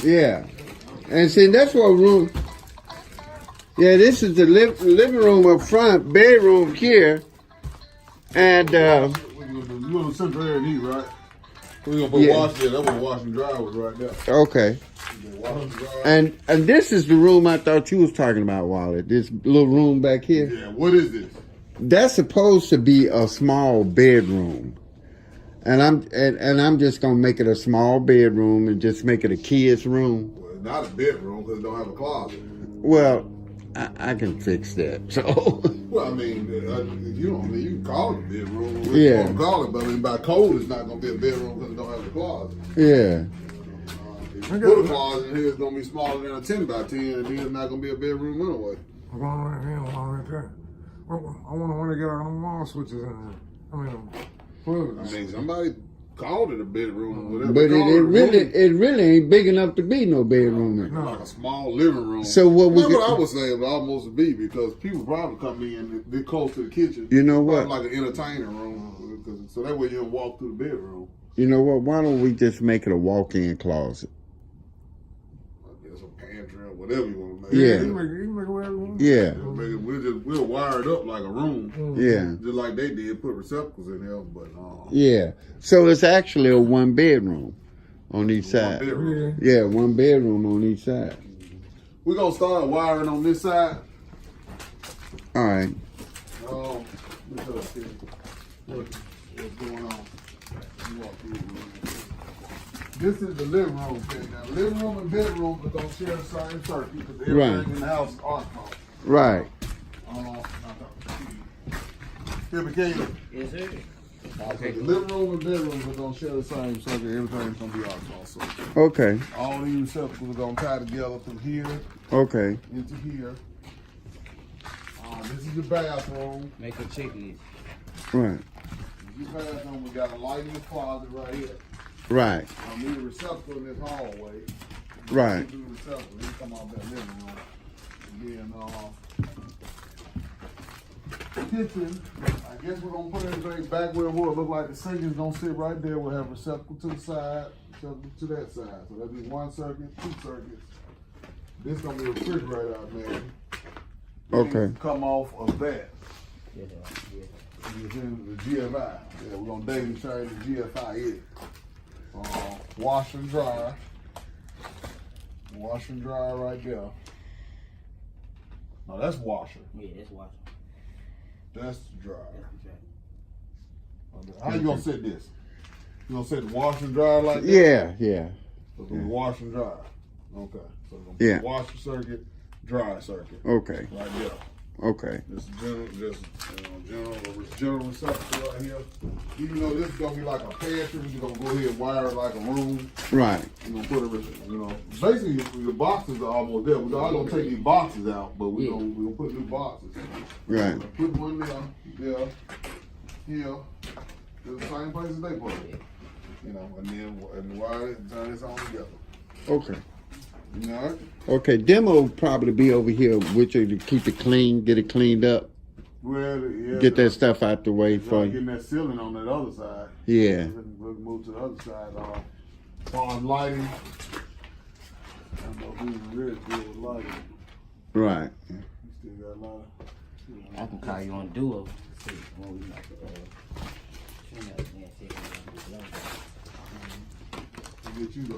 Yeah. And see, that's what room. Yeah, this is the living room up front, bedroom here. And, we're gonna do central air and heat, right? We're gonna put wash there. That's what wash and dry was right there. Okay. And this is the room I thought you was talking about, Wally. This little room back here. Yeah, what is this? That's supposed to be a small bedroom. And I'm just gonna make it a small bedroom and just make it a kid's room. Well, it's not a bedroom because it don't have a closet. Well, I can fix that. So. Well, I mean, you can call it a bedroom. Yeah. You can call it, but I mean, by code, it's not gonna be a bedroom because it don't have a closet. Yeah. If you put a closet in here, it's gonna be smaller than a 10 by 10, and then it's not gonna be a bedroom anyway. I want to get our wall switches in there. I mean, I mean, somebody called it a bedroom or whatever. But it really ain't big enough to be no bedroom. No. Like a small living room. So what we That's what I would say it would almost be, because people probably come in they're close to the kitchen. You know what? Like an entertaining room, so that way you don't walk through the bedroom. You know what? Why don't we just make it a walk-in closet? I guess a pantry or whatever you want to make. Yeah. you can make it whatever you want. Yeah. We'll wire it up like a room. Yeah. Just like they did, put receptacles in there, but Yeah. So it's actually a one bedroom on each side. bedroom. Yeah, one bedroom on each side. We're gonna start wiring on this side. All right. What's going on? You walk through the room. This is the living room thing. Now, living room and bedroom are gonna share the same circuit because everything Right. in the house is arc-mode. Right. Here, McKay. Yes, sir. Okay. The living room and bedroom are gonna share the same circuit. Everything's gonna be arc-mode. So Okay. all these receptacles are gonna tie together from here Okay. into here. This is the bathroom. Make a checklist. Right. This is the bathroom. We got a light in the closet right here. Right. I need a receptacle in this hallway. Right. Do the receptacle. Then come out that living room. And then kitchen. I guess we're gonna put everything back where it was. Look like the sink is gonna sit right there. We'll have receptacle to the side, receptacle to that side. So that'll be one circuit, two circuits. This gonna be a refrigerator out there. Okay. Come off of that. Yeah. It's in the GFI. Yeah, we're gonna daily change the GFI in. Wash and dry. Wash and dry right there. No, that's washer. Yeah, that's watching. That's dry. That's How you gonna set this? You gonna set the wash and dry like that? Yeah. Yeah. So it's gonna be wash and dry. Okay. So it's gonna be washer circuit, dry circuit. Okay. Right there. Okay. This general receptacle right here. Even though this is gonna be like a pantry, we're gonna go ahead and wire it like a room. Right. We're gonna put it, basically the boxes are almost there. We're not gonna take these boxes out, but we're gonna put new boxes. Right. Put one there, here. They're the same places they put it. And then wire it and turn this on together. Okay. You know it? Okay. Demo will probably be over here with you to keep it clean, get it cleaned up, Well, yeah. get that stuff out the way for you. Getting that ceiling on that other side. Yeah. We'll move to the other side. As far as lighting, I don't know who's really good with lighting. Right. We still got a lot of. I can call you on duo. See when we like Get you the